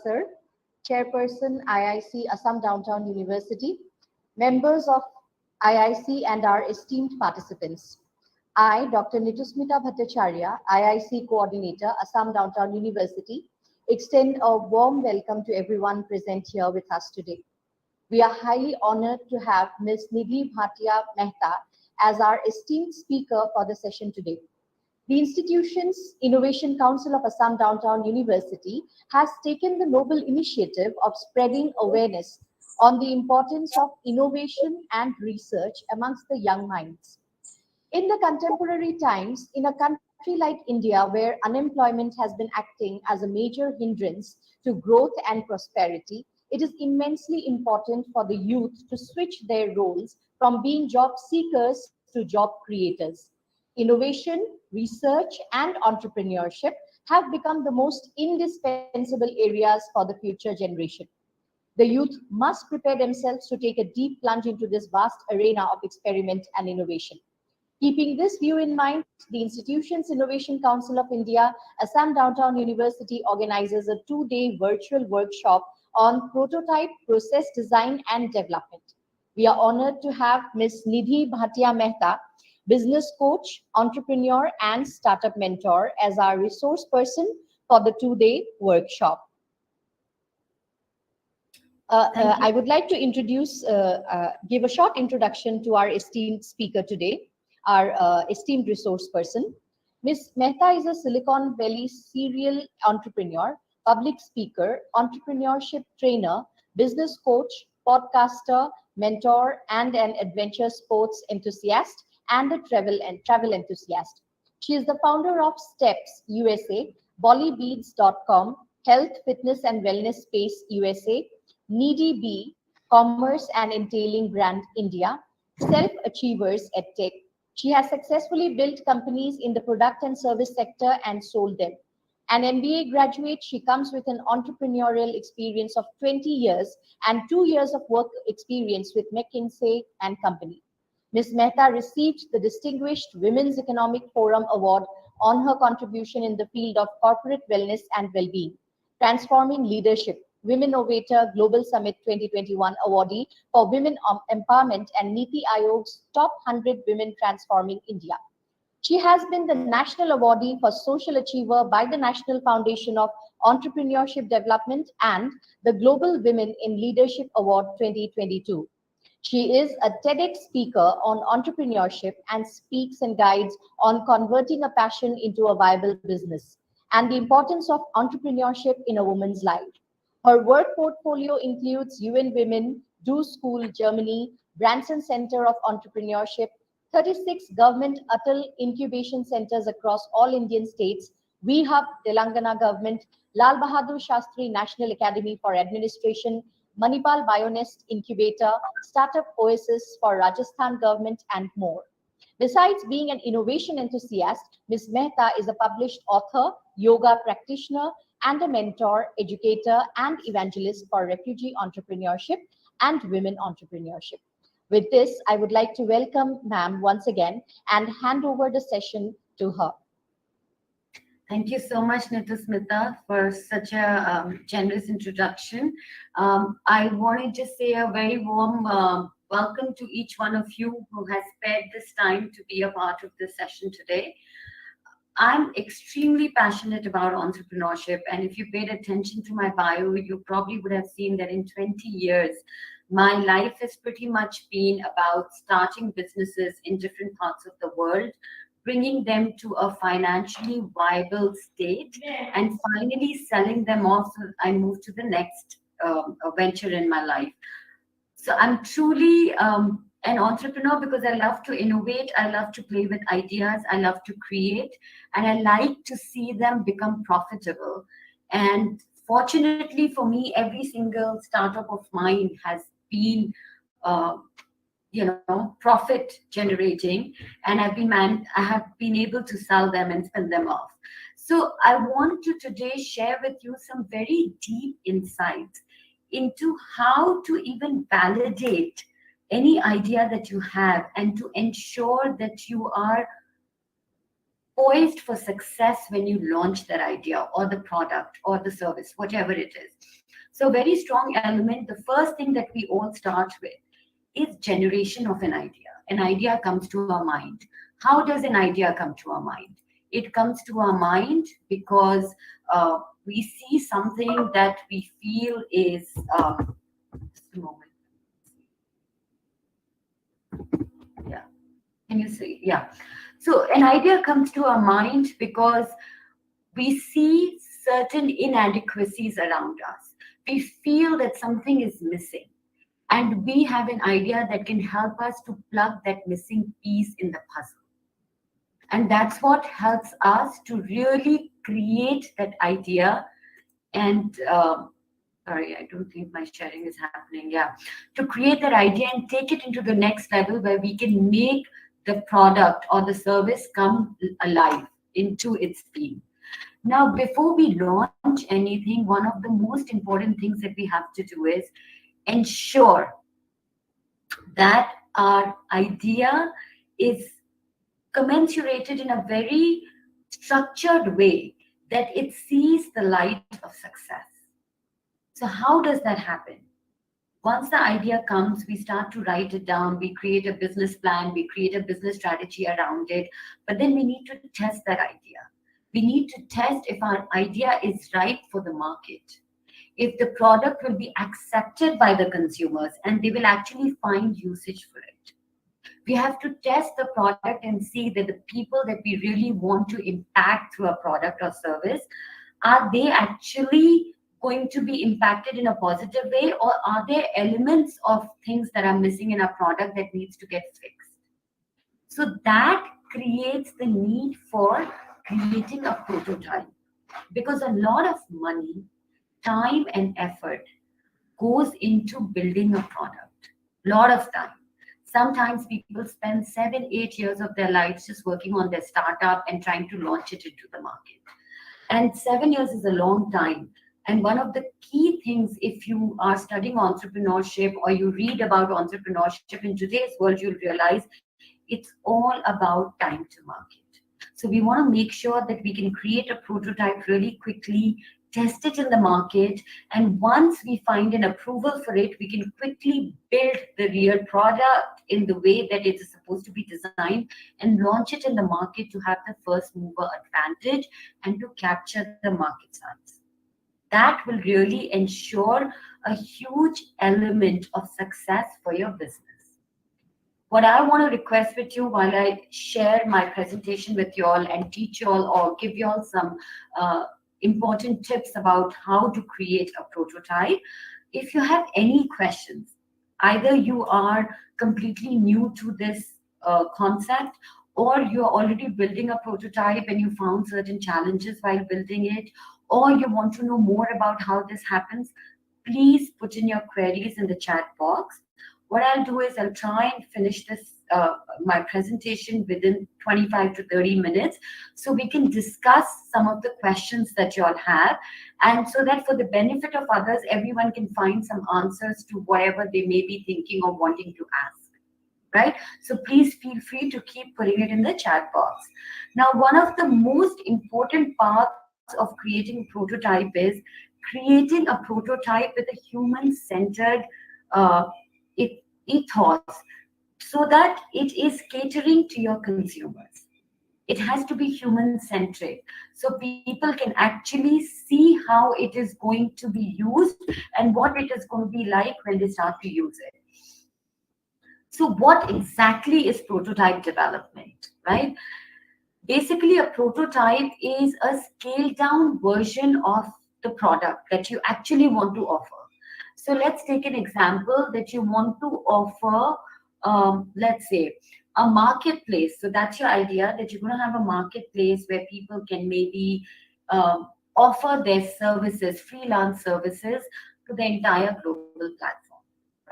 Sir, Chairperson IIC Assam Downtown University, members of IIC and our esteemed participants. I, Dr. Nitusmita Bhattacharya, IIC Coordinator, Assam Downtown University, extend a warm welcome to everyone present here with us today. We are highly honored to have Ms. Nidhi Bhatia Mehta as our esteemed speaker for the session today. The institution's Innovation Council of Assam Downtown University has taken the noble initiative of spreading awareness on the importance of innovation and research amongst the young minds. In the contemporary times, in a country like India, where unemployment has been acting as a major hindrance to growth and prosperity, it is immensely important for the youth to switch their roles from being job seekers to job creators. Innovation, research, and entrepreneurship have become the most indispensable areas for the future generation. The youth must prepare themselves to take a deep plunge into this vast arena of experiment and innovation. Keeping this view in mind, the institution's Innovation Council of India, Assam Downtown University organizes a two-day virtual workshop on prototype, process design, and development. We are honored to have Ms. Nidhi Bhatia Mehta, business coach, entrepreneur, and startup mentor as our resource person for the two-day workshop. I would like to give a short introduction to our esteemed speaker today, our esteemed resource person. Ms. Mehta is a Silicon Valley serial entrepreneur, public speaker, entrepreneurship trainer, business coach, podcaster, mentor, and an adventure sports enthusiast and a travel enthusiast. She is the founder of Steps USA, bollybeads.com, Health, Fitness and Wellness Space USA, Needy Bee, Commerce and Entailing Brand India, Self Achievers EdTech. She has successfully built companies in the product and service sector and sold them. An MBA graduate, she comes with an entrepreneurial experience of 20 years and 2 years of work experience with McKinsey and Company. Ms. Mehta received the Distinguished Women's Economic Forum Award on her contribution in the field of corporate wellness and well-being, transforming leadership, Women Innovator Global Summit 2021 awardee for women empowerment and Niti Aayog's Top 100 Women Transforming India. She has been the National Awardee for Social Achiever by the National Foundation of Entrepreneurship Development and the Global Women in Leadership Award 2022. She is a TEDx speaker on entrepreneurship and speaks and guides on converting a passion into a viable business and the importance of entrepreneurship in a woman's life. Her work portfolio includes UN Women, Do School Germany, Branson Center of Entrepreneurship, 36 government Atal incubation centers across all Indian states, VHub Telangana government, Lal Bahadur Shastri National Academy for Administration, Manipal Bionest Incubator, Startup Oasis for Rajasthan government, and more. Besides being an innovation enthusiast, Ms. Mehta is a published author, yoga practitioner, and a mentor, educator, and evangelist for refugee entrepreneurship and women entrepreneurship. With this, I would like to welcome ma'am once again and hand over the session to her. Thank you so much, Nitusmita, for such a generous introduction. I want to just say a very warm welcome to each one of you who has spared this time to be a part of this session today. I'm extremely passionate about entrepreneurship, and if you paid attention to my bio, you probably would have seen that in 20 years, my life has pretty much been about starting businesses in different parts of the world, bringing them to a financially viable state, and finally selling them off so I move to the next venture in my life. So I'm truly an entrepreneur because I love to innovate, I love to play with ideas, I love to create, and I like to see them become profitable. And fortunately for me, every single startup of mine has been profit generating, and I have been able to sell them and spin them off. So I want to today share with you some very deep insights into how to even validate any idea that you have and to ensure that you are poised for success when you launch that idea or the product or the service, whatever it is. So, very strong element. The first thing that we all start with is generation of an idea. An idea comes to our mind. How does an idea come to our mind? It comes to our mind because we see something that we feel is just a moment. Yeah. Can you see? Yeah. So an idea comes to our mind because we see certain inadequacies around us. We feel that something is missing, and we have an idea that can help us to plug that missing piece in the puzzle. And that's what helps us to really create that idea. And sorry, I don't think my sharing is happening. Yeah. To create that idea and take it into the next level where we can make the product or the service come alive into its being. Now, before we launch anything, one of the most important things that we have to do is ensure that our idea is commensurated in a very structured way, that it sees the light of success. So, how does that happen? Once the idea comes, we start to write it down, we create a business plan, we create a business strategy around it, but then we need to test that idea. We need to test if our idea is right for the market, if the product will be accepted by the consumers and they will actually find usage for it. We have to test the product and see that the people that we really want to impact through a product or service, are they actually going to be impacted in a positive way, or are there elements of things that are missing in a product that needs to get fixed? So that creates the need for creating a prototype, because a lot of money, time and effort goes into building a product. Lot of time. Sometimes people spend 7-8 years of their lives just working on their startup and trying to launch it into the market. And 7 years is a long time. And one of the key things, if you are studying entrepreneurship or you read about entrepreneurship in today's world, you'll realize it's all about time to market. So we want to make sure that we can create a prototype really quickly, test it in the market, and once we find an approval for it, we can quickly build the real product in the way that it is supposed to be designed and launch it in the market to have the first mover advantage and to capture the market size. That will really ensure a huge element of success for your business. What I want to request with you while I share my presentation with you all and teach you all or give you all some important tips about how to create a prototype. If you have any questions, either you are completely new to this concept, or you're already building a prototype and you found certain challenges while building it, or you want to know more about how this happens, please put in your queries in the chat box. What I'll do is I'll try and finish this my presentation within 25 to 30 minutes, so we can discuss some of the questions that you all have, and so that for the benefit of others, everyone can find some answers to whatever they may be thinking or wanting to ask. Right? So please feel free to keep putting it in the chat box. Now, one of the most important parts of creating a prototype is creating a prototype with a human-centered ethos, so that it is catering to your consumers. It has to be human-centric, so people can actually see how it is going to be used and what it is going to be like when they start to use it. So what exactly is prototype development, right? Basically, a prototype is a scaled down version of the product that you actually want to offer. So let's take an example that you want to offer, let's say, a marketplace. So that's your idea, that you're going to have a marketplace where people can maybe offer their services, freelance services, to the entire global platform.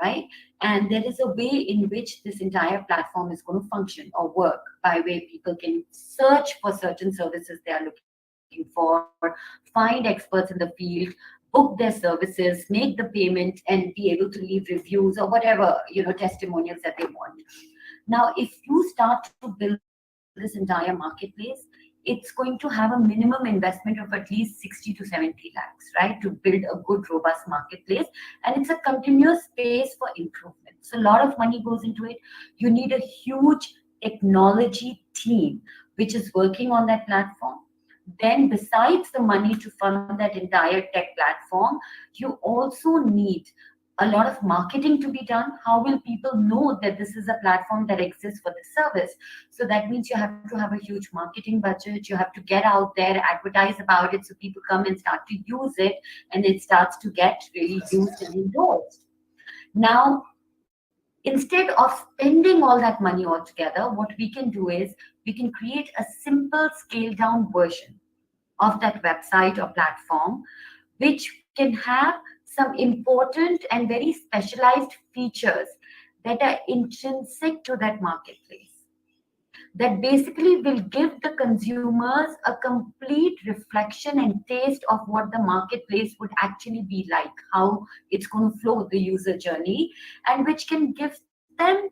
Right? And there is a way in which this entire platform is going to function or work, by way people can search for certain services they are looking for, find experts in the field, book their services, make the payment, and be able to leave reviews or whatever, testimonials that they want. Now, if you start to build this entire marketplace, it's going to have a minimum investment of at least 60 to 70 lakhs, right, to build a good, robust marketplace. And it's a continuous space for improvement. So a lot of money goes into it. You need a huge technology team which is working on that platform. Then, besides the money to fund that entire tech platform, you also need a lot of marketing to be done. How will people know that this is a platform that exists for this service? So that means you have to have a huge marketing budget. You have to get out there, advertise about it, so people come and start to use it, and it starts to get really used and endorsed. Now, instead of spending all that money altogether, what we can do is we can create a simple scaled down version of that website or platform, which can have some important and very specialized features that are intrinsic to that marketplace, that basically will give the consumers a complete reflection and taste of what the marketplace would actually be like, how it's going to flow the user journey, and which can give them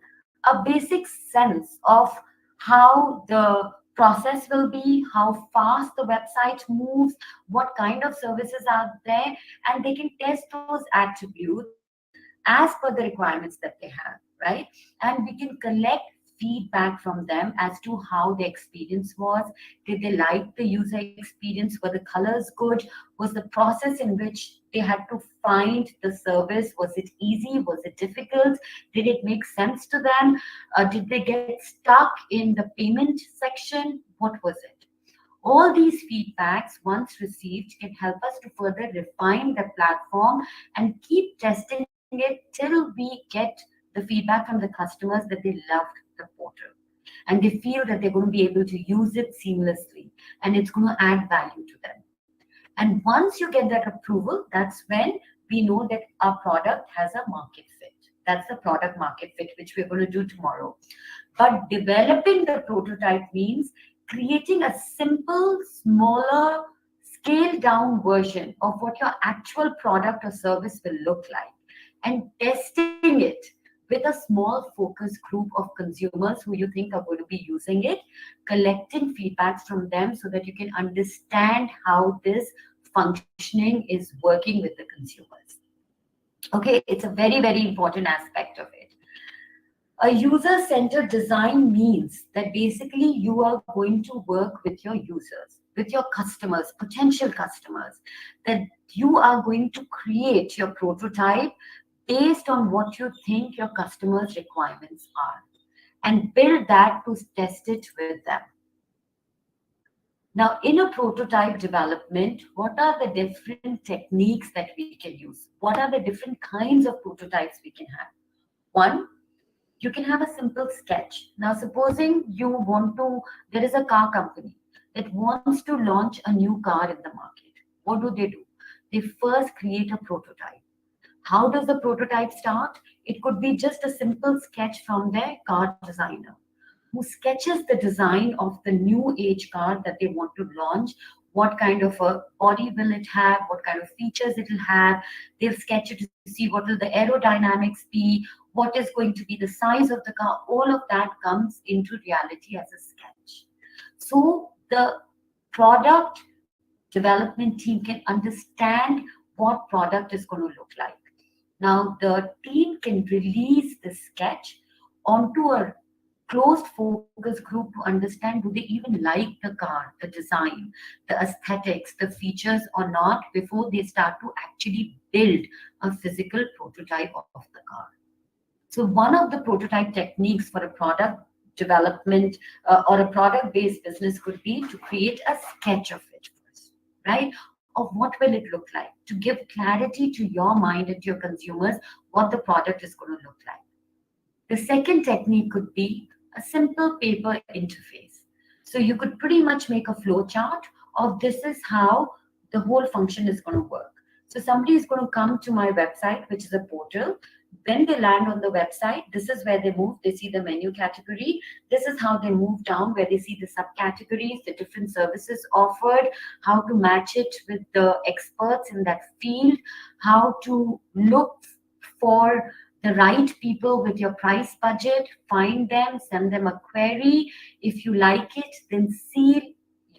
a basic sense of how the process will be, how fast the website moves, what kind of services are there, and they can test those attributes as per the requirements that they have, right? And we can collect feedback from them as to how the experience was. Did they like the user experience? Were the colors good? Was the process in which they had to find the service, was it easy? Was it difficult? Did it make sense to them? Did they get stuck in the payment section? What was it? All these feedbacks, once received, can help us to further refine the platform and keep testing it till we get the feedback from the customers that they loved the portal and they feel that they're going to be able to use it seamlessly and it's going to add value to them. And once you get that approval, that's when we know that our product has a market fit. That's the product market fit, which we're going to do tomorrow. But developing the prototype means creating a simple, smaller, scaled down version of what your actual product or service will look like and testing it with a small focus group of consumers who you think are going to be using it, collecting feedbacks from them so that you can understand how this functioning is working with the consumers. Okay, it's a very, very important aspect of it. A user-centered design means that basically you are going to work with your users, with your customers, potential customers, that you are going to create your prototype based on what you think your customers' requirements are and build that to test it with them. Now, in a prototype development, what are the different techniques that we can use? What are the different kinds of prototypes we can have? One, you can have a simple sketch. Now, supposing there is a car company that wants to launch a new car in the market. What do? They first create a prototype. How does the prototype start? It could be just a simple sketch from their car designer, who sketches the design of the new age car that they want to launch. What kind of a body will it have? What kind of features it will have? They'll sketch it to see what will the aerodynamics be, what is going to be the size of the car. All of that comes into reality as a sketch. So the product development team can understand what product is going to look like. Now the team can release the sketch onto a closed focus group to understand, do they even like the car, the design, the aesthetics, the features or not, before they start to actually build a physical prototype of the car. So one of the prototype techniques for a product development or a product-based business could be to create a sketch of it first, right? Of what will it look like, to give clarity to your mind and to your consumers what the product is going to look like. The second technique could be a simple paper interface. So you could pretty much make a flow chart of this is how the whole function is going to work. So somebody is going to come to my website, which is a portal. When they land on the website, this is where they move. They see the menu category. This is how they move down, where they see the subcategories, the different services offered, how to match it with the experts in that field, how to look for the right people with your price budget, find them, send them a query. If you like it, then seal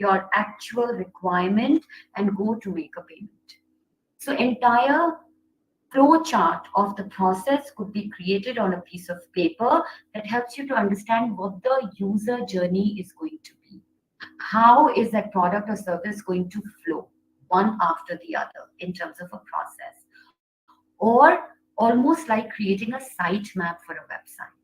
your actual requirement and go to make a payment. So entire flow chart of the process could be created on a piece of paper that helps you to understand what the user journey is going to be. How is that product or service going to flow one after the other in terms of a process? Or almost like creating a sitemap for a website.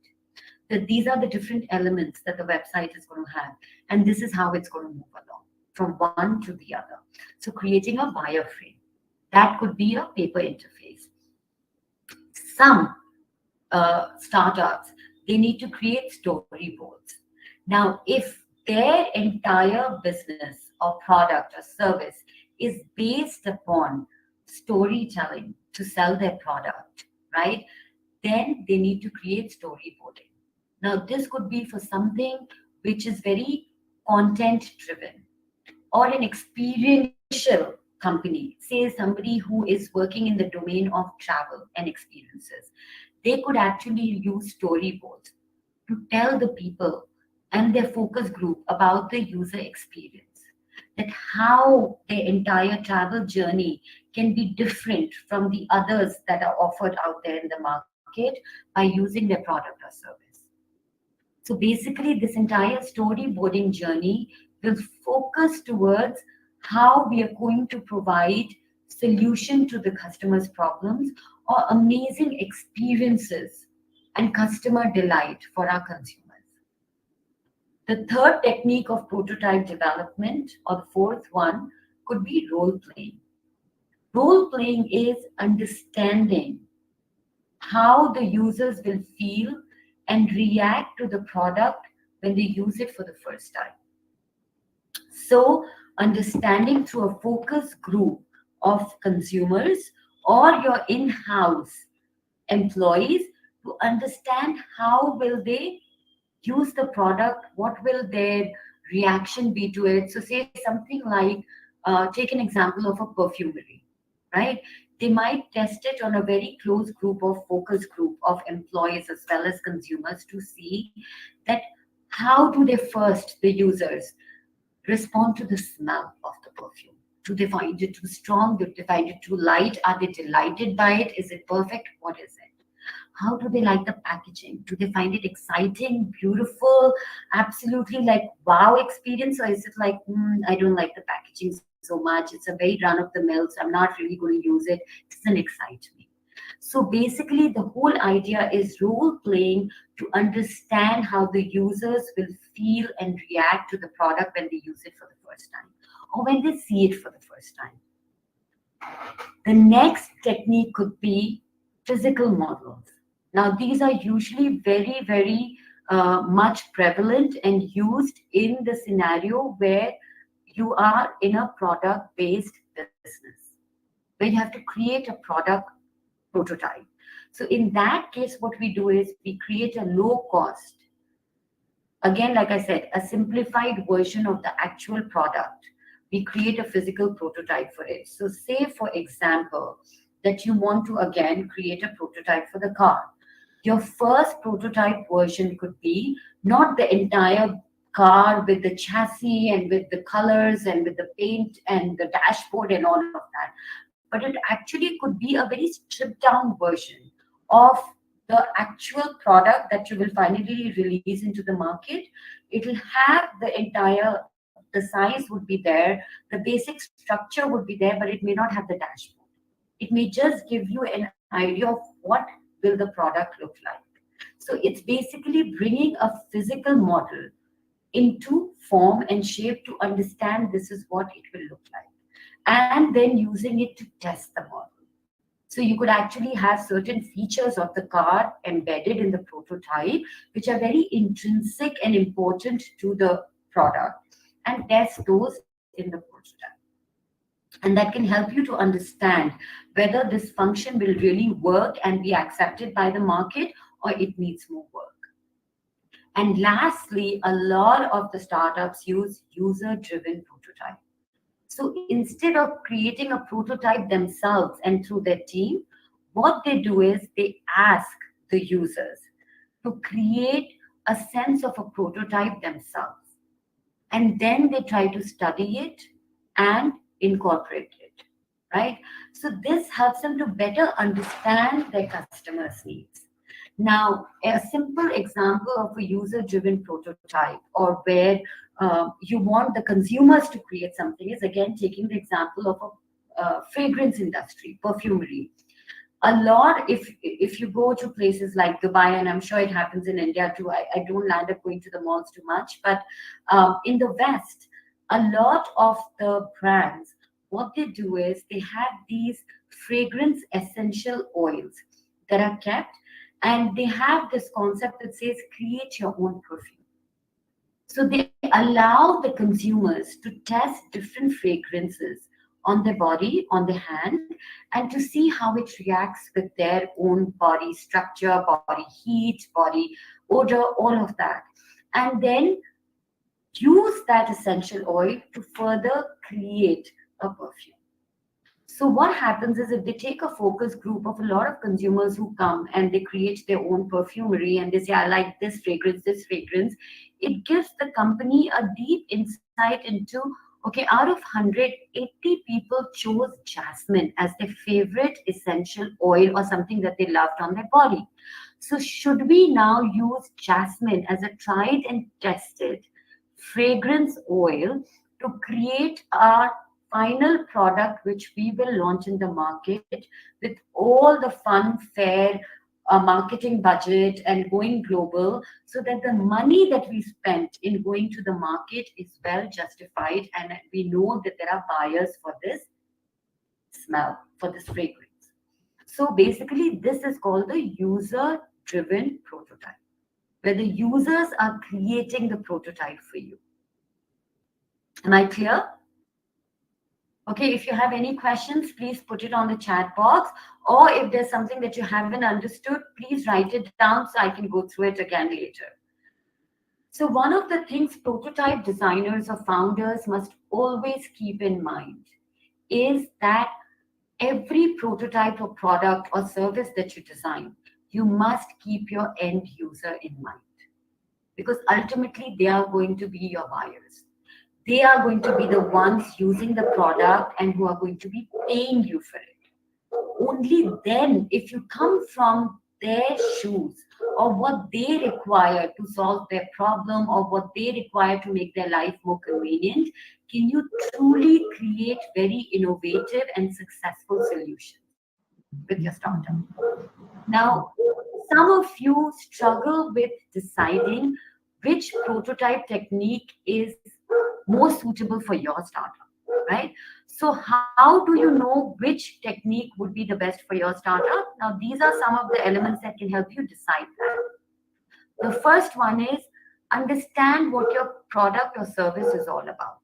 That these are the different elements that the website is going to have, and this is how it's going to move along from one to the other. So creating a wireframe, that could be a paper interface. Some startups, they need to create storyboards. Now, if their entire business or product or service is based upon storytelling to sell their product, right? Then they need to create storyboarding. Now, this could be for something which is very content driven or an experiential company, say somebody who is working in the domain of travel and experiences. They could actually use storyboards to tell the people and their focus group about the user experience, that how their entire travel journey can be different from the others that are offered out there in the market by using their product or service. So basically, this entire storyboarding journey will focus towards how we are going to provide solution to the customer's problems or amazing experiences and customer delight for our consumers. The third technique of prototype development, or the fourth one, could be role playing. Role playing is understanding how the users will feel and react to the product when they use it for the first time. So, understanding through a focus group of consumers or your in-house employees to understand how will they use the product, what will their reaction be to it. So say something like, take an example of a perfumery, right? They might test it on a very close group of focus group of employees as well as consumers to see that how do they first, the users, respond to the smell of the perfume. Do they find it too strong? Do they find it too light? Are they delighted by it? Is it perfect? What is it? How do they like the packaging? Do they find it exciting, beautiful, absolutely like wow experience? Or is it like, I don't like the packaging so much. It's a very run of the mill, so I'm not really going to use it. It doesn't excite me. So basically, the whole idea is role playing to understand how the users will feel and react to the product when they use it for the first time or when they see it for the first time. The next technique could be physical models. Now, these are usually very, very much prevalent and used in the scenario where you are in a product-based business, where you have to create a product prototype. So in that case, what we do is we create a low cost, again, like I said, a simplified version of the actual product. We create a physical prototype for it. So say, for example, that you want to, again, create a prototype for the car. Your first prototype version could be not the entire car with the chassis and with the colors and with the paint and the dashboard and all of that, but it actually could be a very stripped down version of the actual product that you will finally release into the market. It will have the entire, the size would be there, the basic structure would be there, but it may not have the dashboard. It may just give you an idea of what will the product look like. So it's basically bringing a physical model into form and shape to understand this is what it will look like, and then using it to test the model. So you could actually have certain features of the car embedded in the prototype, which are very intrinsic and important to the product, and test those in the prototype. And that can help you to understand whether this function will really work and be accepted by the market or it needs more work. And lastly, a lot of the startups use user-driven prototype. So instead of creating a prototype themselves and through their team, what they do is they ask the users to create a sense of a prototype themselves. and then they try to study it and incorporate it, right? So this helps them to better understand their customers' needs. Now, a simple example of a user-driven prototype, or where you want the consumers to create something, is again taking the example of a fragrance industry, perfumery. A lot, if you go to places like Dubai, and I'm sure it happens in India too, I don't land up going to the malls too much, but in the West, a lot of the brands, what they do is they have these fragrance essential oils that are kept, and they have this concept that says create your own perfume. So they allow the consumers to test different fragrances on their body, on their hand, and to see how it reacts with their own body structure, body heat, body odor, all of that. And then use that essential oil to further create a perfume. So what happens is, if they take a focus group of a lot of consumers who come and they create their own perfumery and they say, I like this fragrance, it gives the company a deep insight into, okay, out of 100, 80 people chose jasmine as their favorite essential oil or something that they loved on their body. So should we now use jasmine as a tried and tested fragrance oil to create our final product, which we will launch in the market with all the fun, fair marketing budget and going global, so that the money that we spent in going to the market is well justified, and we know that there are buyers for this smell, for this fragrance. So basically, this is called the user-driven prototype, where the users are creating the prototype for you. Am I clear? Okay, if you have any questions, please put it on the chat box. Or if there's something that you haven't understood, please write it down so I can go through it again later. So one of the things prototype designers or founders must always keep in mind is that every prototype or product or service that you design, you must keep your end user in mind. Because ultimately, they are going to be your buyers. They are going to be the ones using the product and who are going to be paying you for it. Only then, if you come from their shoes, or what they require to solve their problem, or what they require to make their life more convenient, can you truly create very innovative and successful solutions with your startup. Now, some of you struggle with deciding which prototype technique is more suitable for your startup, right? So how do you know which technique would be the best for your startup? Now, these are some of the elements that can help you decide that. The first one is understand what your product or service is all about.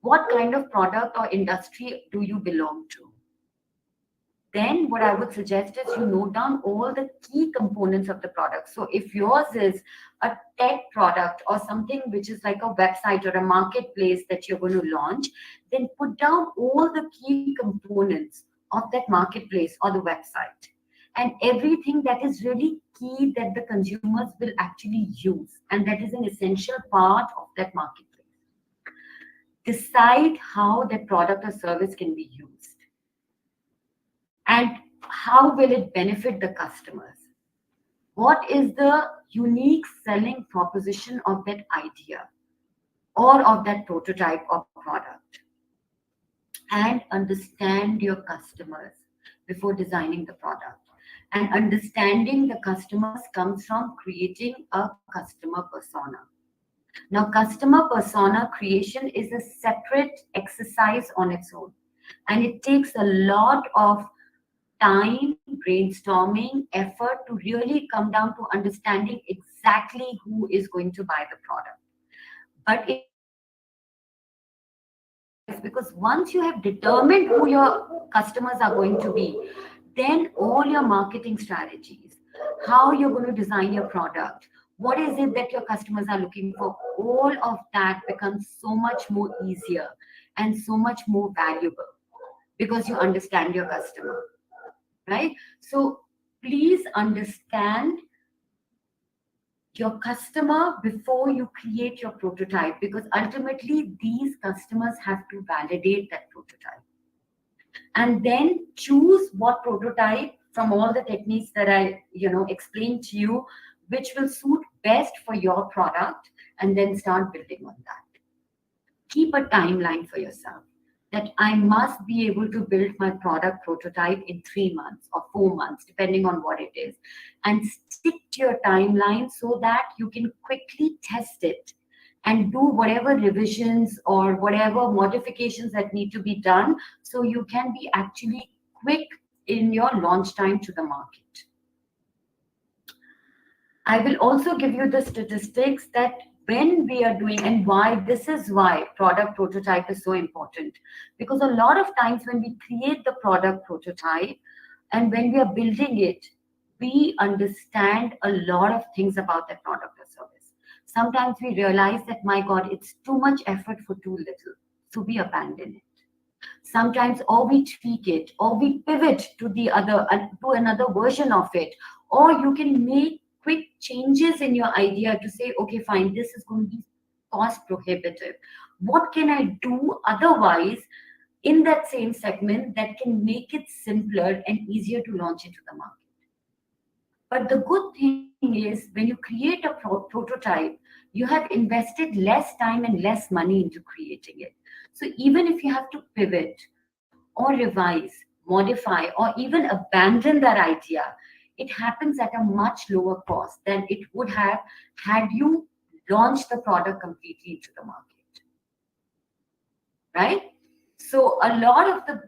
What kind of product or industry do you belong to? Then what I would suggest is you note down all the key components of the product. So if yours is a tech product or something which is like a website or a marketplace that you're going to launch, then put down all the key components of that marketplace or the website, and everything that is really key that the consumers will actually use, and that is an essential part of that marketplace. Decide how that product or service can be used. And how will it benefit the customers? What is the unique selling proposition of that idea or of that prototype or product? And understand your customers before designing the product. And understanding the customers comes from creating a customer persona. Now, customer persona creation is a separate exercise on its own. And it takes a lot of time, brainstorming, effort to really come down to understanding exactly who is going to buy the product. But it's because once you have determined who your customers are going to be, then all your marketing strategies, how you're going to design your product, what is it that your customers are looking for, all of that becomes so much more easier and so much more valuable because you understand your customer. Right? So please understand your customer before you create your prototype, because ultimately these customers have to validate that prototype, and then choose what prototype from all the techniques that I explained to you, which will suit best for your product, and then start building on that. Keep a timeline for yourself, that I must be able to build my product prototype in 3 months or 4 months, depending on what it is, and stick to your timeline so that you can quickly test it and do whatever revisions or whatever modifications that need to be done, so you can be actually quick in your launch time to the market. I will also give you the statistics that when we are doing, and why this is why product prototype is so important. Because a lot of times when we create the product prototype and when we are building it, we understand a lot of things about that product or service. Sometimes we realize that, my God, it's too much effort for too little. So we abandon it. Sometimes, or we tweak it, or we pivot to to another version of it, or you can make quick changes in your idea to say, okay, fine, this is going to be cost prohibitive. What can I do otherwise in that same segment that can make it simpler and easier to launch into the market? But the good thing is, when you create a prototype, you have invested less time and less money into creating it. So even if you have to pivot or revise, modify, or even abandon that idea, it happens at a much lower cost than it would have had you launched the product completely into the market. Right? So a lot of the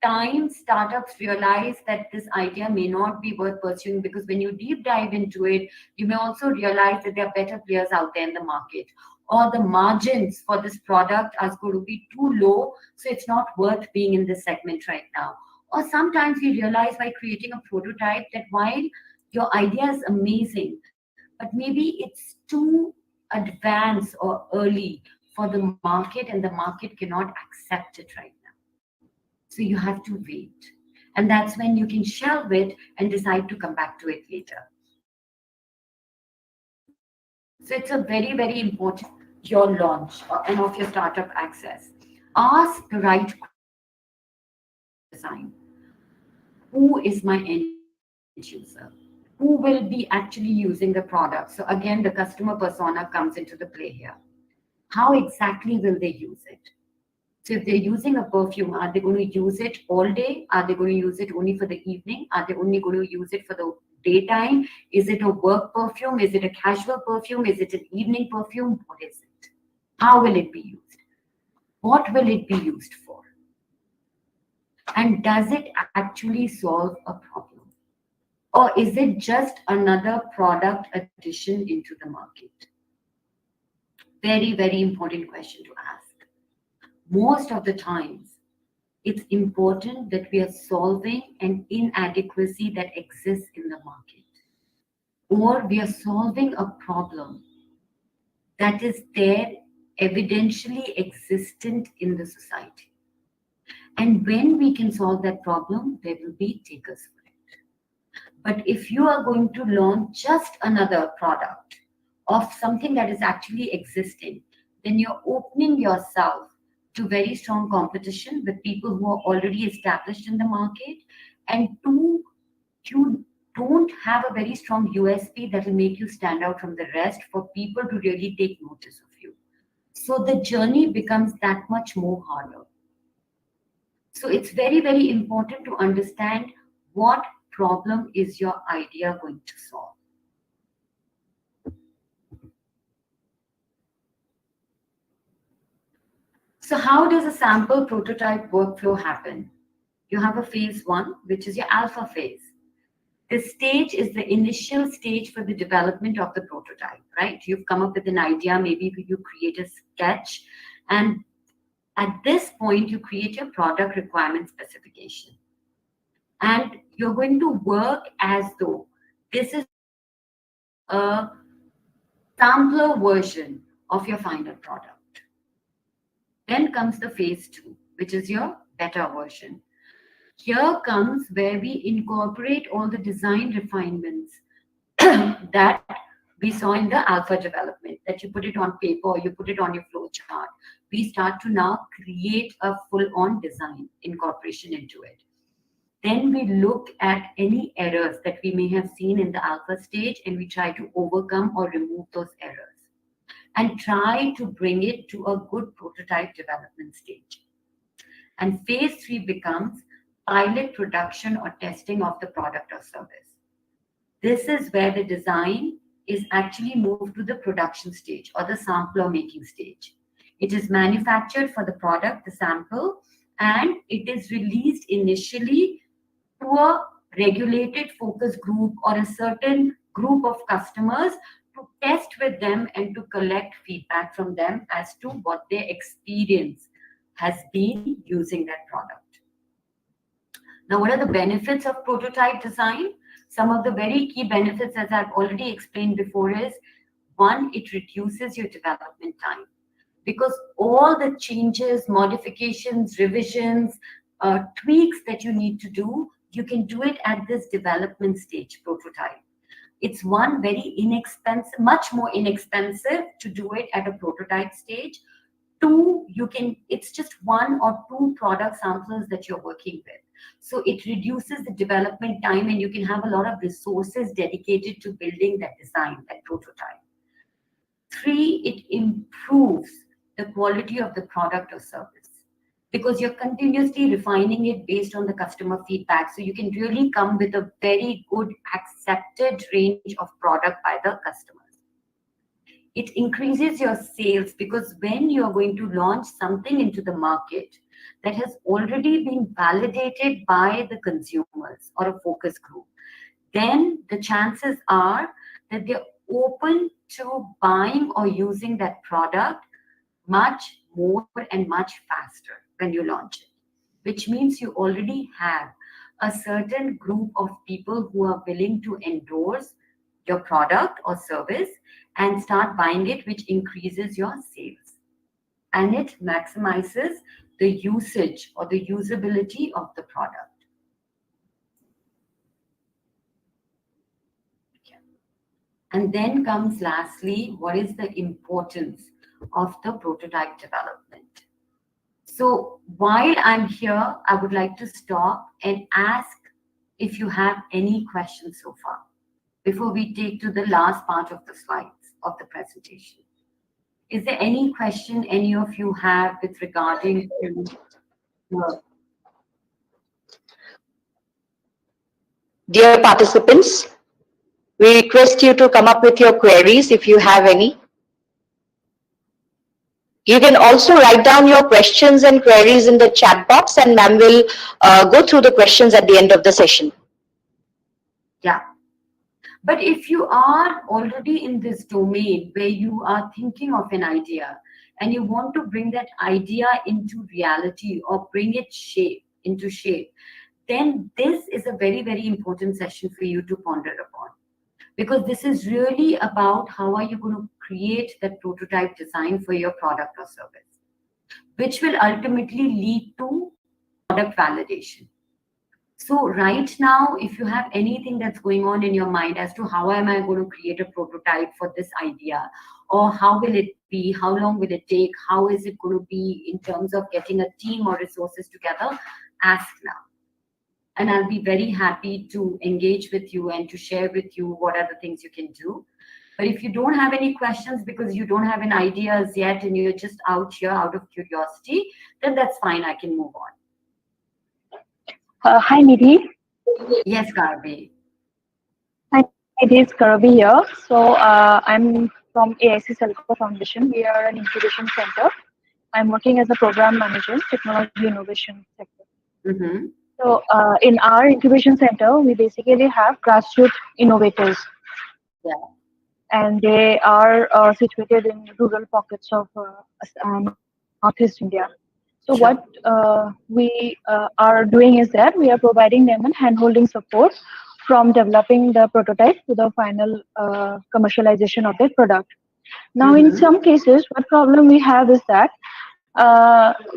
time startups realize that this idea may not be worth pursuing, because when you deep dive into it, you may also realize that there are better players out there in the market, or the margins for this product are going to be too low, so it's not worth being in this segment right now. Or sometimes you realize by creating a prototype that while your idea is amazing, but maybe it's too advanced or early for the market, and the market cannot accept it right now. So you have to wait. And that's when you can shelve it and decide to come back to it later. So it's a very, very important your launch and of your startup access. Ask the right design. Who is my end user? Who will be actually using the product? So again, the customer persona comes into the play here. How exactly will they use it? So if they're using a perfume, are they going to use it all day? Are they going to use it only for the evening? Are they only going to use it for the daytime? Is it a work perfume? Is it a casual perfume? Is it an evening perfume? What is it? How will it be used? What will it be used for? And does it actually solve a problem? Or is it just another product addition into the market? Very, very important question to ask. Most of the times, it's important that we are solving an inadequacy that exists in the market, or we are solving a problem that is there evidentially existent in the society. And when we can solve that problem, there will be takers for it. But if you are going to launch just another product of something that is actually existing, then you're opening yourself to very strong competition with people who are already established in the market. And two, you don't have a very strong USP that will make you stand out from the rest for people to really take notice of you. So the journey becomes that much more harder. So it's very, very important to understand what problem is your idea going to solve. So how does a sample prototype workflow happen? You have a phase one, which is your alpha phase. This stage is the initial stage for the development of the prototype, right? You've come up with an idea, maybe you create a sketch, and at this point, you create your product requirement specification. And you're going to work as though this is a sampler version of your final product. Then comes the phase two, which is your beta version. Here comes where we incorporate all the design refinements that We saw in the alpha development that you put it on paper or you put it on your flow chart. We start to now create a full-on design incorporation into it. Then we look at any errors that we may have seen in the alpha stage and we try to overcome or remove those errors and try to bring it to a good prototype development stage. And phase 3 becomes pilot production or testing of the product or service. This is where the design is actually moved to the production stage or the sampler making stage. It is manufactured for the product, the sample, and it is released initially to a regulated focus group or a certain group of customers to test with them and to collect feedback from them as to what their experience has been using that product. Now, what are the benefits of prototype design? Some of the very key benefits, as I've already explained before, is one, it reduces your development time because all the changes, modifications, revisions, tweaks that you need to do, you can do it at this development stage prototype. It's one, very inexpensive, much more inexpensive to do it at a prototype stage. Two, it's just one or two product samples that you're working with. So it reduces the development time and you can have a lot of resources dedicated to building that design, that prototype. Three, it improves the quality of the product or service because you're continuously refining it based on the customer feedback. So you can really come with a very good accepted range of product by the customers. It increases your sales because when you're going to launch something into the market that has already been validated by the consumers or a focus group, then the chances are that they're open to buying or using that product much more and much faster when you launch it, which means you already have a certain group of people who are willing to endorse your product or service and start buying it, which increases your sales. And it maximizes the usage or the usability of the product. Okay. And then comes lastly, what is the importance of the prototype development? So while I'm here, I would like to stop and ask if you have any questions so far before we take to the last part of the slides of the presentation. Is there any question any of you have with regarding to Dear participants, we request you to come up with your queries if you have any. You can also write down your questions and queries in the chat box and ma'am will go through the questions at the end of the session. Yeah. But if you are already in this domain where you are thinking of an idea and you want to bring that idea into reality or bring it into shape, then this is a very, very important session for you to ponder upon. Because this is really about how are you going to create that prototype design for your product or service, which will ultimately lead to product validation. So right now, if you have anything that's going on in your mind as to how am I going to create a prototype for this idea, or how will it be, how long will it take, how is it going to be in terms of getting a team or resources together, ask now. And I'll be very happy to engage with you and to share with you what are the things you can do. But if you don't have any questions because you don't have an idea as yet and you're just out here out of curiosity, then that's fine, I can move on. Hi, Nidhi. Yes, Garbi. Hi, it is Karabi here. So I'm from AIC Selco Foundation. We are an incubation center. I'm working as a program manager, technology innovation sector. Mm-hmm. So in our incubation center, we basically have grassroots innovators. Yeah. And they are situated in rural pockets of Northeast India. So Sure. what we are doing is that we are providing them a hand-holding support from developing the prototype to the final commercialization of the product. Now, in some cases, what problem we have is that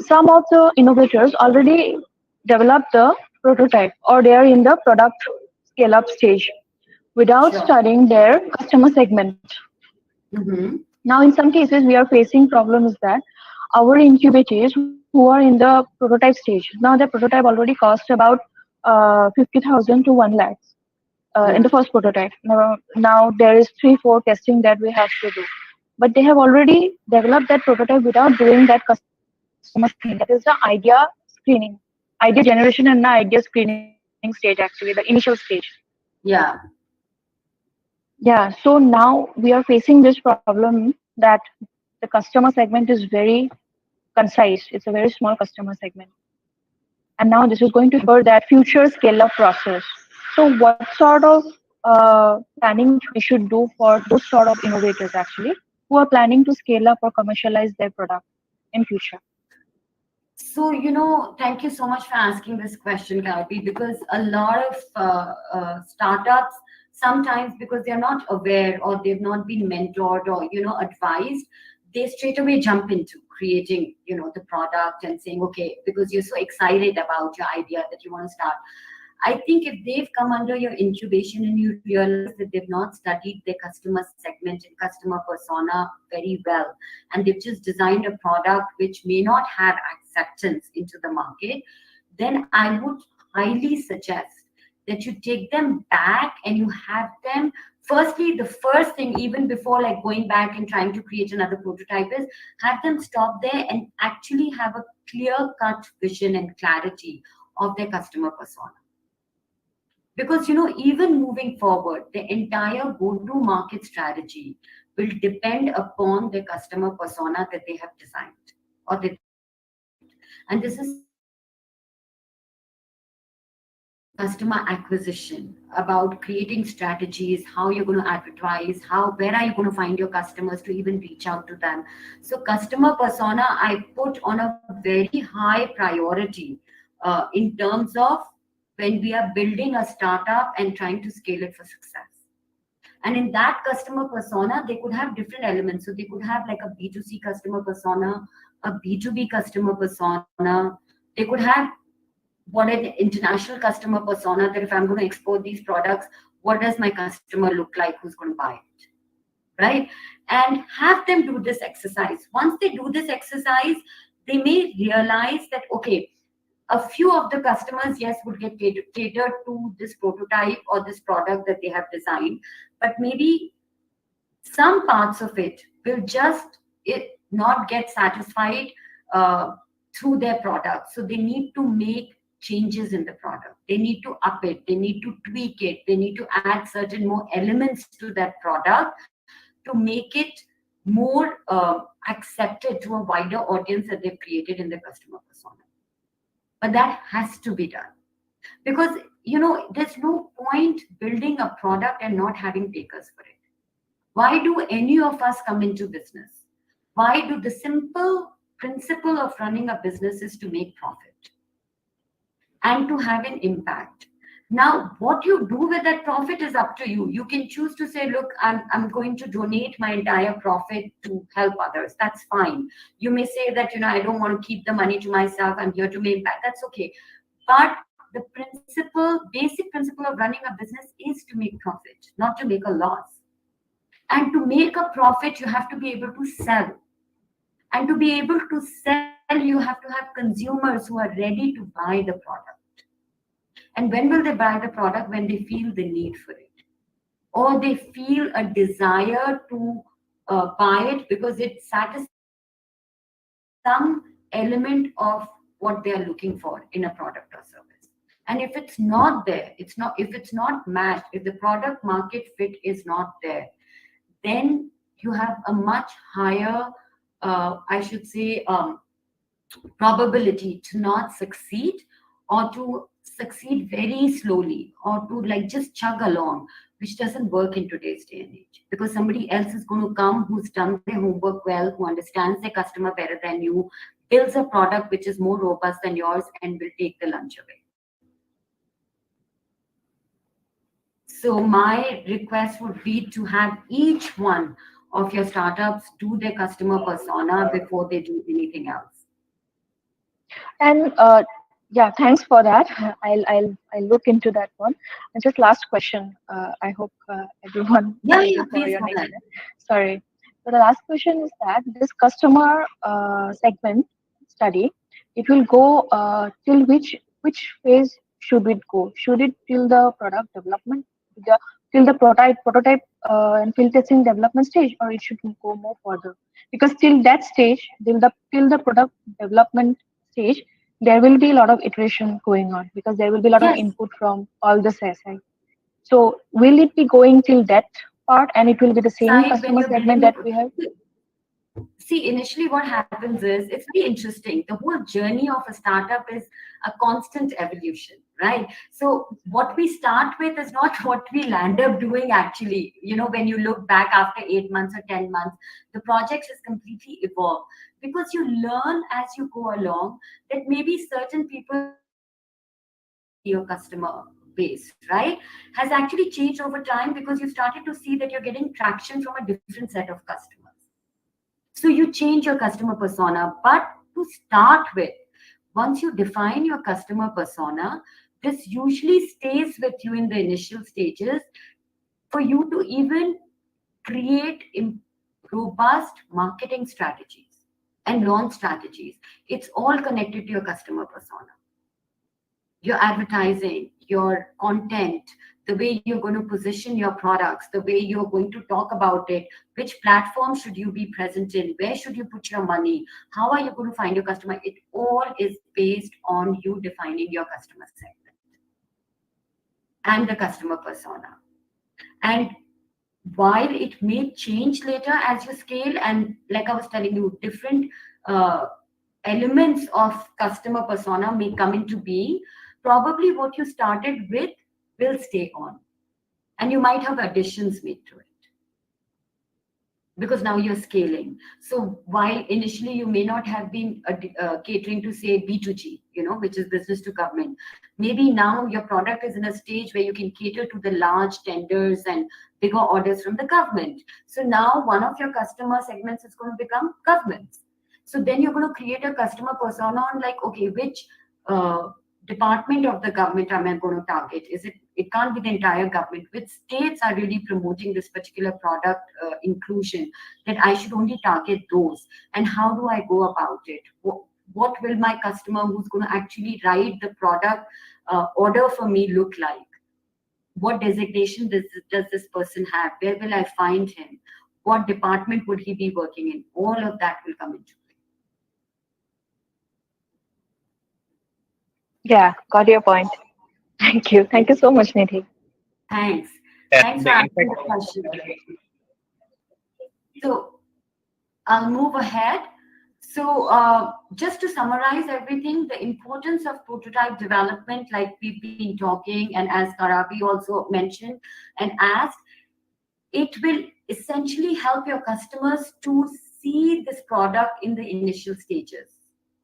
some of the innovators already developed the prototype or they are in the product scale-up stage. without Sure. studying their customer segment. Mm-hmm. Now, in some cases, we are facing problems that our incubators who are in the prototype stage, now the prototype already cost about 50,000 to 1 lakh in the Mm. first prototype. Now there is 3-4 testing that we have to do. But they have already developed that prototype without doing that customer screening. That is the idea screening, idea generation and the idea screening stage, actually, the initial stage. Yeah. Yeah, so now we are facing this problem that the customer segment is very concise. It's a very small customer segment. And now this is going to hamper that future scale up process. So what sort of planning we should do for those sort of innovators actually who are planning to scale up or commercialize their product in future? So, thank you so much for asking this question, Kalpi, because a lot of startups, sometimes because they're not aware or they've not been mentored or, advised, they straight away jump into creating, the product and saying, okay, because you're so excited about your idea that you want to start. I think if they've come under your incubation and you realize that they've not studied their customer segment and customer persona very well, and they've just designed a product which may not have acceptance into the market, then I would highly suggest that you take them back and you have them. Firstly, the first thing, even before like going back and trying to create another prototype, is have them stop there and actually have a clear-cut vision and clarity of their customer persona. Because even moving forward, the entire go-to-market strategy will depend upon the customer persona that they have designed or they developed. And this is customer acquisition, about creating strategies, how you're going to advertise, where are you going to find your customers to even reach out to them. So customer persona, I put on a very high priority in terms of when we are building a startup and trying to scale it for success. And in that customer persona, they could have different elements. So they could have like a B2C customer persona, a B2B customer persona. They could have what an international customer persona, that if I'm going to export these products, what does my customer look like who's going to buy it? Right? And have them do this exercise. Once they do this exercise, they may realize that, okay, a few of the customers, yes, would get catered to this prototype or this product that they have designed, but maybe some parts of it will just not get satisfied through their product. So they need to make changes in the product. They need to up it. They need to tweak it. They need to add certain more elements to that product to make it more accepted to a wider audience that they've created in the customer persona. But that has to be done, because there's no point building a product and not having takers for it. Why do any of us come into business? Why do the simple principle of running a business is to make profit and to have an impact? Now, what you do with that profit is up to you. You can choose to say, look, I'm going to donate my entire profit to help others. That's fine. You may say that, I don't want to keep the money to myself. I'm here to make impact. That's okay. But the basic principle of running a business is to make profit, not to make a loss. And to make a profit, you have to be able to sell. And to be able to sell, you have to have consumers who are ready to buy the product. And when will they buy the product? When they feel the need for it, or they feel a desire to buy it because it satisfies some element of what they are looking for in a product or service. And if it's not there, if it's not matched, if the product market fit is not there, then you have a much higher, I should say, probability to not succeed, or to succeed very slowly, or to like just chug along, which doesn't work in today's day and age, because somebody else is going to come who's done their homework well, who understands their customer better than you, builds a product which is more robust than yours, and will take the lunch away. So my request would be to have each one of your startups do their customer persona before they do anything else. And Yeah, thanks for that. I'll look into that one. And just last question. I hope everyone Yeah, is yeah, waiting for please your go next ahead. step. Sorry. So the last question is that this customer segment study, it will go till which phase should it go? Should it till the product development, the, till the prototype and field testing development stage, or it should go more further? Because till that stage, till the product development stage, there will be a lot of iteration going on because there will be a lot of Yes. input from all the side. So will it be going till that part and it will be the same Side when customer you're segment building that we have? See, initially what happens is it's very interesting. The whole journey of a startup is a constant evolution, right? So what we start with is not what we land up doing actually. When you look back after 8 months or 10 months, the project has completely evolved because you learn as you go along that maybe certain people your customer base, right, has actually changed over time because you started to see that you're getting traction from a different set of customers. So you change your customer persona. But to start with, once you define your customer persona, this usually stays with you in the initial stages for you to even create robust marketing strategies and launch strategies. It's all connected to your customer persona, your advertising, your content, the way you're going to position your products, the way you're going to talk about it, which platform should you be present in, where should you put your money, how are you going to find your customer. It all is based on you defining your customer segment and the customer persona. And while it may change later as you scale, and like I was telling you, different uh, elements of customer persona may come into being, probably what you started with will stay on. And you might have additions made to it because now you're scaling. So while initially you may not have been catering to say B2G, which is business to government, maybe now your product is in a stage where you can cater to the large tenders and bigger orders from the government. So now one of your customer segments is going to become governments. So then you're going to create a customer persona on like, okay, which uh, department of the government am I going to target? It can't be the entire government. Which states are really promoting this particular product inclusion, that I should only target those? And how do I go about it? What will my customer who's going to actually write the product order for me look like? What designation does this person have? Where will I find him? What department would he be working in? All of that will come into play. Yeah, got your point. Thank you. Thank you so much, Nidhi. Thanks. Thanks And for in asking fact, the question. So I'll move ahead. So just to summarize everything, the importance of prototype development, like we've been talking, and as Karabi also mentioned and asked, it will essentially help your customers to see this product in the initial stages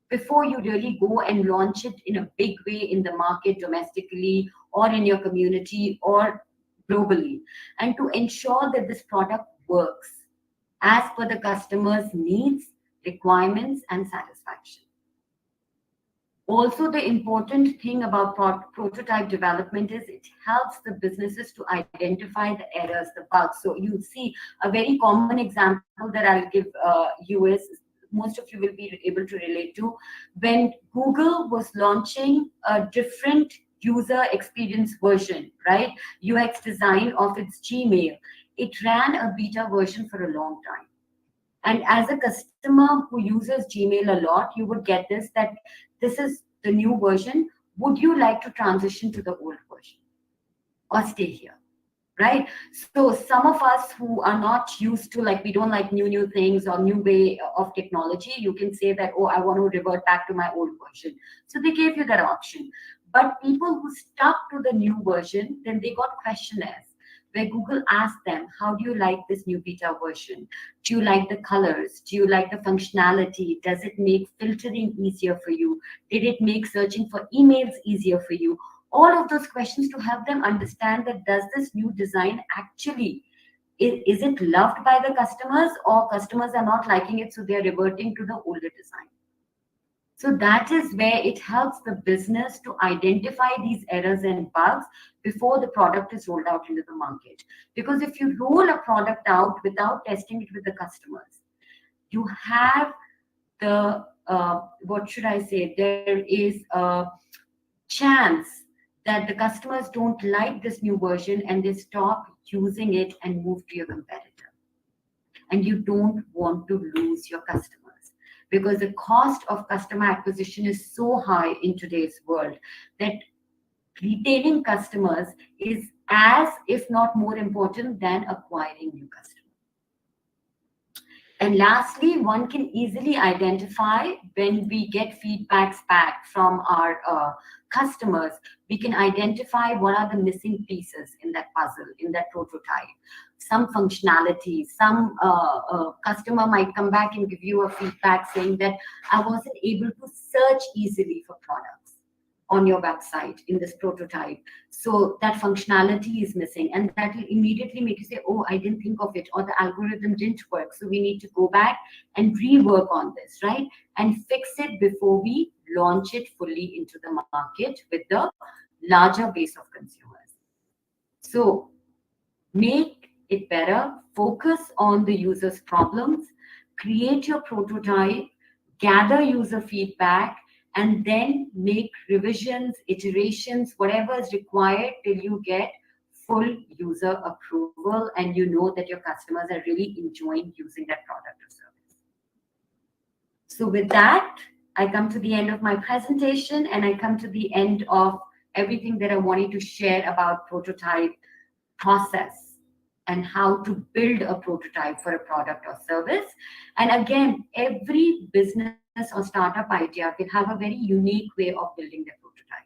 before you really go and launch it in a big way in the market domestically or in your community or globally, and to ensure that this product works as per the customer's needs, requirements, and satisfaction. Also, the important thing about prototype development is it helps the businesses to identify the errors, the bugs. So you see a very common example that I'll give you is, most of you will be able to relate to, when Google was launching a different user experience version, right? UX design of its Gmail. It ran a beta version for a long time. And as a customer who uses Gmail a lot, you would get this, that this is the new version. Would you like to transition to the old version or stay here? Right? So some of us who are not used to, like, we don't like new things or new way of technology, you can say that, oh, I want to revert back to my old version. So they gave you that option. But people who stuck to the new version, then they got questionnaires where Google asked them, how do you like this new beta version? Do you like the colors? Do you like the functionality? Does it make filtering easier for you? Did it make searching for emails easier for you? All of those questions to help them understand that, does this new design actually, is it loved by the customers, or customers are not liking it, so they are reverting to the older design. So that is where it helps the business to identify these errors and bugs before the product is rolled out into the market. Because if you roll a product out without testing it with the customers, you have the, what should I say, there is a chance that the customers don't like this new version and they stop using it and move to your competitor. And you don't want to lose your customers, because the cost of customer acquisition is so high in today's world that retaining customers is as, if not more important than acquiring new customers. And lastly, one can easily identify when we get feedbacks back from our customers, we can identify what are the missing pieces in that puzzle, in that prototype. Some functionality, some customer might come back and give you a feedback saying that I wasn't able to search easily for products on your website in this prototype. So that functionality is missing, and that will immediately make you say, oh, I didn't think of it, or the algorithm didn't work. So we need to go back and rework on this, right? And fix it before we launch it fully into the market with the larger base of consumers. So make it better, focus on the user's problems, create your prototype, gather user feedback, and then make revisions, iterations, whatever is required till you get full user approval and you know that your customers are really enjoying using that product or service. So with that, I come to the end of my presentation, and I come to the end of everything that I wanted to share about prototype process and how to build a prototype for a product or service. And again, every business or startup idea will have a very unique way of building their prototype.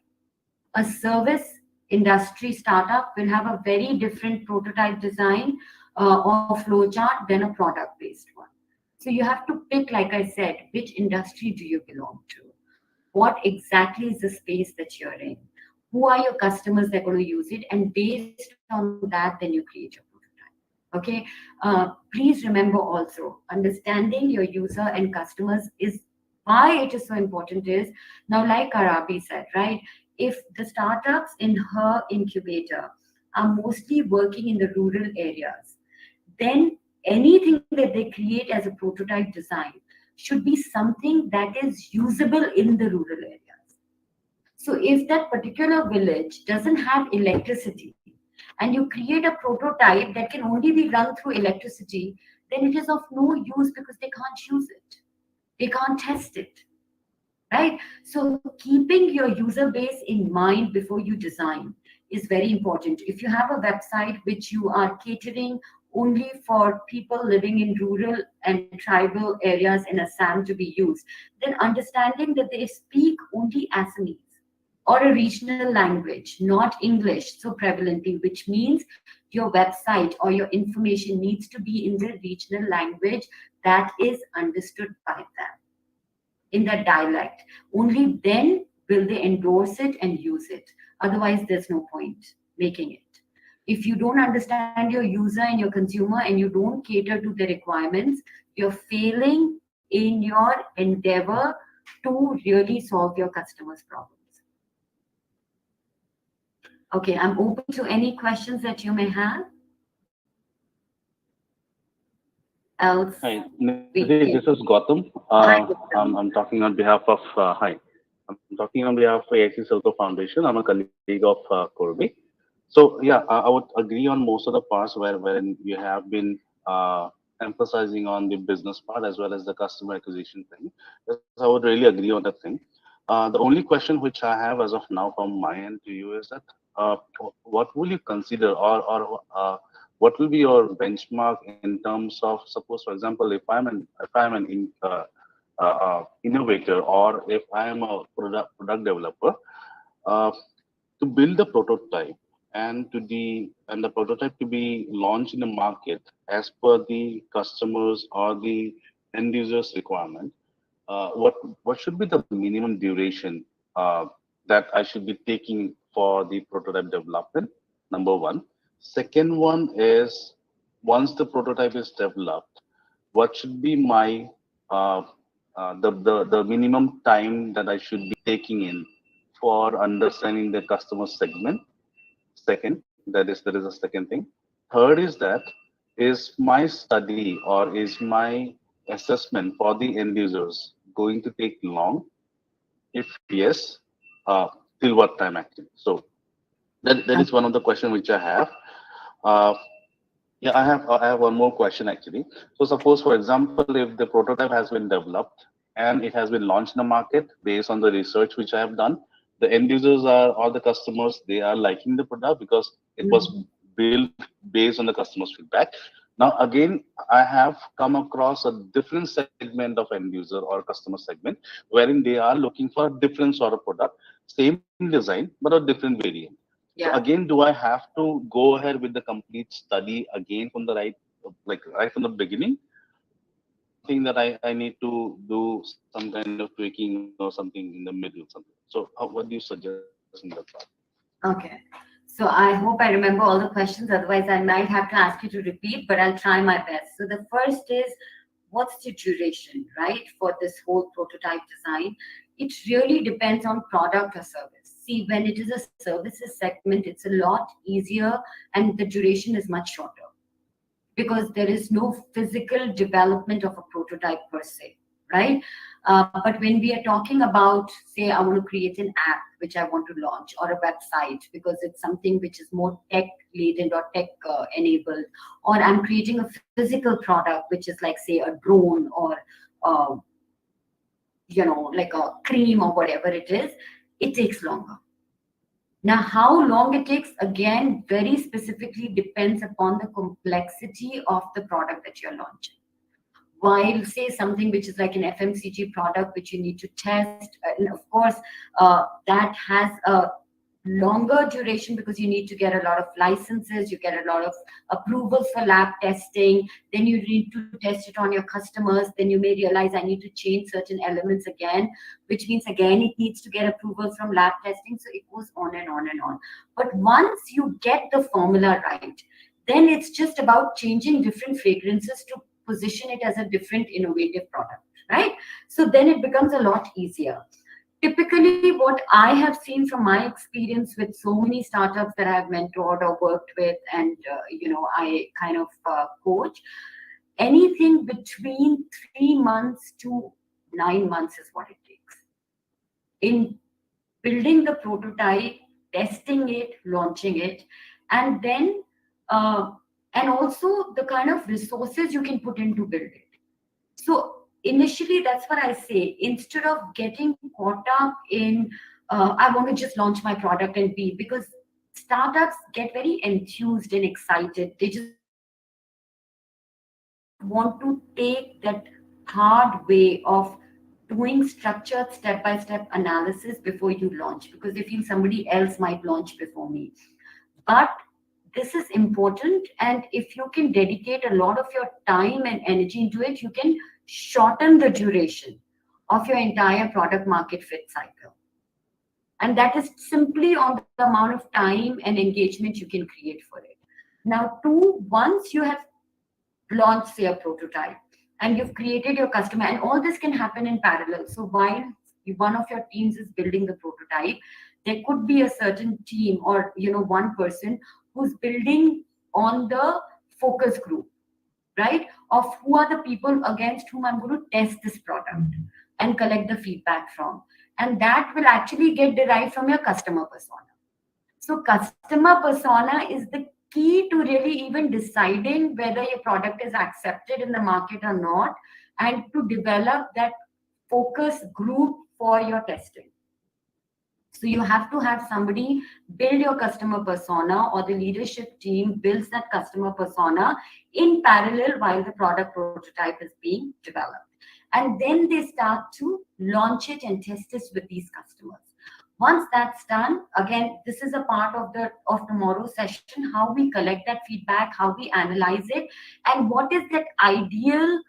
A service industry startup will have a very different prototype design or flowchart than a product-based one. So you have to pick, like I said, which industry do you belong to? What exactly is the space that you're in? Who are your customers that are going to use it? And based on that, then you create your prototype. Okay. Please remember also, understanding your user and customers is why it is so important. Is now, like Arabi said, right? If the startups in her incubator are mostly working in the rural areas, then anything that they create as a prototype design should be something that is usable in the rural areas. So if that particular village doesn't have electricity and you create a prototype that can only be run through electricity, then it is of no use because they can't use it. They can't test it, right? So keeping your user base in mind before you design is very important. If you have a website which you are catering only for people living in rural and tribal areas in Assam to be used, then understanding that they speak only Assamese or a regional language, not English so prevalently, which means your website or your information needs to be in the regional language that is understood by them, in that dialect. Only then will they endorse it and use it. Otherwise, there's no point making it. If you don't understand your user and your consumer and you don't cater to the requirements, you're failing in your endeavor to really solve your customers' problems. Okay, I'm open to any questions that you may have. Else, Hi, this is Gautam. I'm talking on behalf of I'm talking on behalf of AIC Silco Foundation. I'm a colleague of Corby. So yeah, I would agree on most of the parts wherein you have been emphasizing on the business part as well as the customer acquisition thing. Yes, I would really agree on that thing. The only question which I have as of now from my end to you is that what will you consider, or what will be your benchmark in terms of, suppose for example, if I'm an innovator, or if I am a product developer, to build the prototype and the prototype to be launched in the market as per the customers or the end users requirement, what should be the minimum duration that I should be taking for the prototype development? Number one. Second one is, once the prototype is developed, what should be my the minimum time that I should be taking in for understanding the customer segment. Second, that is a second thing. Third is that is my study or is my assessment for the end users going to take long? If yes, till what time actually? So that is one of the question which I have. Uh, yeah, I have one more question actually. So suppose, for example, if the prototype has been developed and it has been launched in the market based on the research which I have done, the end users are or the customers, they are liking the product because it was built based on the customer's feedback. Now again, I have come across a different segment of end user or customer segment wherein they are looking for a different sort of product, same design but a different variant. So again, do I have to go ahead with the complete study again from the right from the beginning, or is it something that I need to do some kind of tweaking or something in the middle, something? So what do you suggest in that part? Okay. So I hope I remember all the questions. Otherwise, I might have to ask you to repeat, but I'll try my best. So the first is, what's the duration, right, for this whole prototype design? It really depends on product or service. See, when it is a services segment, it's a lot easier and the duration is much shorter because there is no physical development of a prototype per se, right? But when we are talking about, say, I want to create an app which I want to launch or a website because it's something which is more tech laden or tech enabled, or I'm creating a physical product which is like, say, a drone or uh, like a cream or whatever it is, it takes longer. Now, how long it takes, again, very specifically depends upon the complexity of the product that you're launching. While, say, something which is like an FMCG product, which you need to test, and of course, that has a longer duration because you need to get a lot of licenses, you get a lot of approvals for lab testing, then you need to test it on your customers, then you may realize I need to change certain elements again, which means again it needs to get approvals from lab testing. So it goes on and on and on. But once you get the formula right, then it's just about changing different fragrances to position it as a different innovative product, right? So then it becomes a lot easier. Typically, what I have seen from my experience with so many startups that I've mentored or worked with, and I kind of coach, anything between 3 months to 9 months is what it takes in building the prototype, testing it, launching it, and then and also the kind of resources you can put in to build it. So initially, that's what I say. Instead of getting caught up in, I want to just launch my product and be, because startups get very enthused and excited. They just want to take that hard way of doing structured step-by-step analysis before you launch, because they feel somebody else might launch before me. But this is important, and if you can dedicate a lot of your time and energy into it, you can shorten the duration of your entire product market fit cycle. And that is simply on the amount of time and engagement you can create for it. Now, two, once you have launched, say, a prototype and you've created your customer, and all this can happen in parallel. So while one of your teams is building the prototype, there could be a certain team or one person who's building on the focus group, right? Of who are the people against whom I'm going to test this product and collect the feedback from. And that will actually get derived from your customer persona. So customer persona is the key to really even deciding whether your product is accepted in the market or not, and to develop that focus group for your testing. So you have to have somebody build your customer persona, or the leadership team builds that customer persona in parallel while the product prototype is being developed. And then they start to launch it and test it with these customers. Once that's done, again, this is a part of tomorrow's session, how we collect that feedback, how we analyze it, and what is that ideal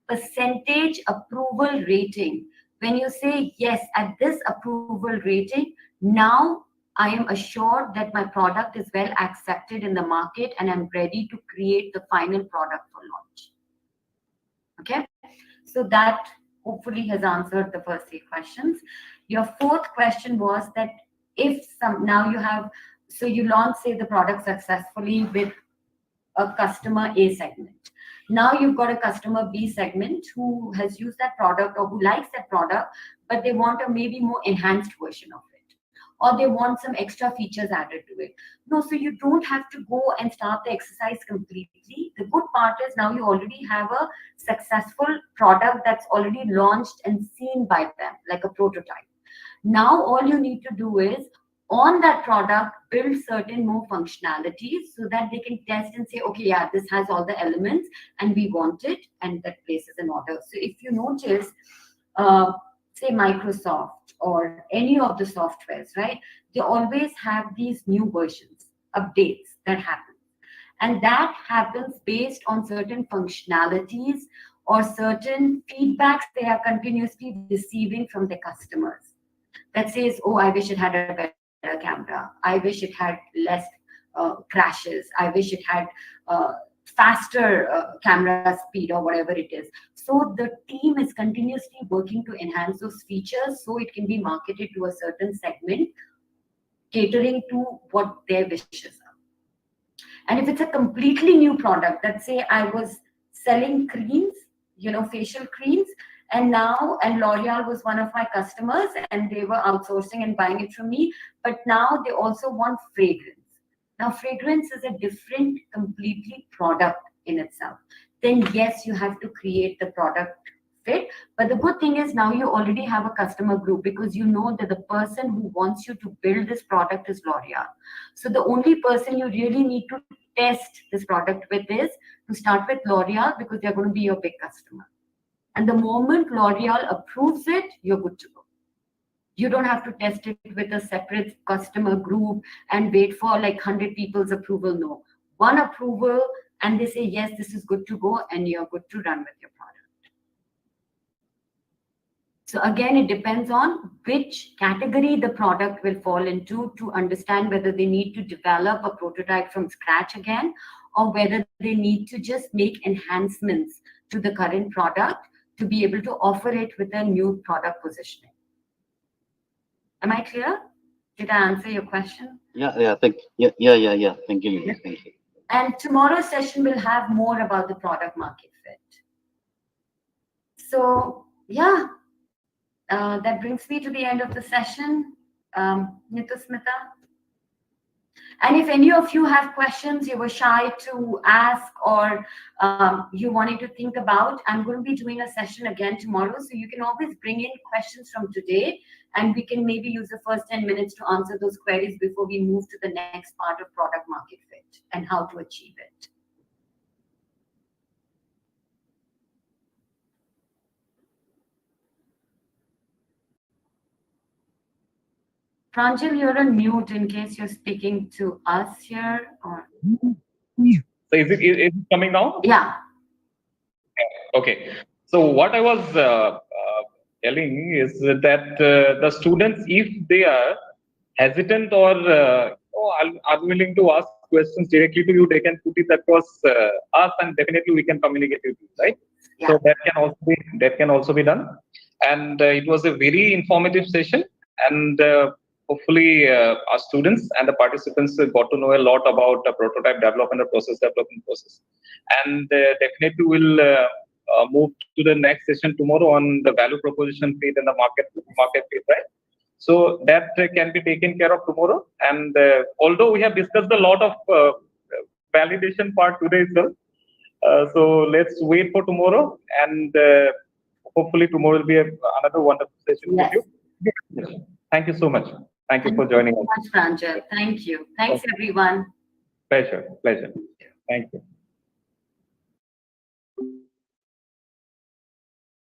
percentage approval rating. When you say, yes, at this approval rating, now I am assured that my product is well accepted in the market and I'm ready to create the final product for launch. Okay, so that hopefully has answered the first 3 questions. Your 4th question was that if now you have, so you launch, say, the product successfully with a customer A segment. Now you've got a customer B segment who has used that product or who likes that product, but they want a maybe more enhanced version of it, or they want some extra features added to it. No, so you don't have to go and start the exercise completely. The good part is now you already have a successful product that's already launched and seen by them, like a prototype. Now all you need to do is, on that product, build certain more functionalities so that they can test and say, okay, yeah, this has all the elements and we want it, and that places an order. So if you notice, say Microsoft or any of the softwares, right, they always have these new versions, updates that happen. And that happens based on certain functionalities or certain feedbacks they are continuously receiving from their customers. That says, oh, I wish it had a better camera. I wish it had less crashes. I wish it had faster camera speed or whatever it is. So the team is continuously working to enhance those features so it can be marketed to a certain segment, catering to what their wishes are. And if it's a completely new product, let's say I was selling creams, facial creams, and L'Oreal was one of my customers and they were outsourcing and buying it from me, but now they also want fragrance. Now, fragrance is a different, completely product in itself. Then yes, you have to create the product fit. But the good thing is now you already have a customer group because you know that the person who wants you to build this product is L'Oreal. So the only person you really need to test this product with is to start with L'Oreal because they're going to be your big customer. And the moment L'Oreal approves it, you're good to go. You don't have to test it with a separate customer group and wait for like 100 people's approval. No. One approval and they say, yes, this is good to go, and you're good to run with your product. So again, it depends on which category the product will fall into to understand whether they need to develop a prototype from scratch again, or whether they need to just make enhancements to the current product to be able to offer it with a new product positioning. Am I clear? Did I answer your question? Yeah. Thank you. Yeah. Thank you, Lily. Thank you. And tomorrow's session will have more about the product market fit. So yeah, that brings me to the end of the session. Nitusmita. And if any of you have questions you were shy to ask or you wanted to think about, I'm going to be doing a session again tomorrow. So you can always bring in questions from today and we can maybe use the first 10 minutes to answer those queries before we move to the next part of product market fit and how to achieve it. Pranjal, you're on mute in case you're speaking to us here. Or... So is it coming now? Yeah. Okay. So what I was telling is that the students, if they are hesitant or unwilling to ask questions directly to you, they can put it across us, and definitely we can communicate with you, right? Yeah. So that can also be done. And it was a very informative session, and hopefully our students and the participants got to know a lot about the prototype development and development process. And definitely we'll move to the next session tomorrow on the value proposition fit and the market fit, right? So that can be taken care of tomorrow. And although we have discussed a lot of validation part today itself, so let's wait for tomorrow, and hopefully tomorrow will be another wonderful session with you. Yes. Thank you so much. Thank you for joining us. Thank you so much, Pranjal. Thank you. Thanks, everyone. Pleasure. Thank you.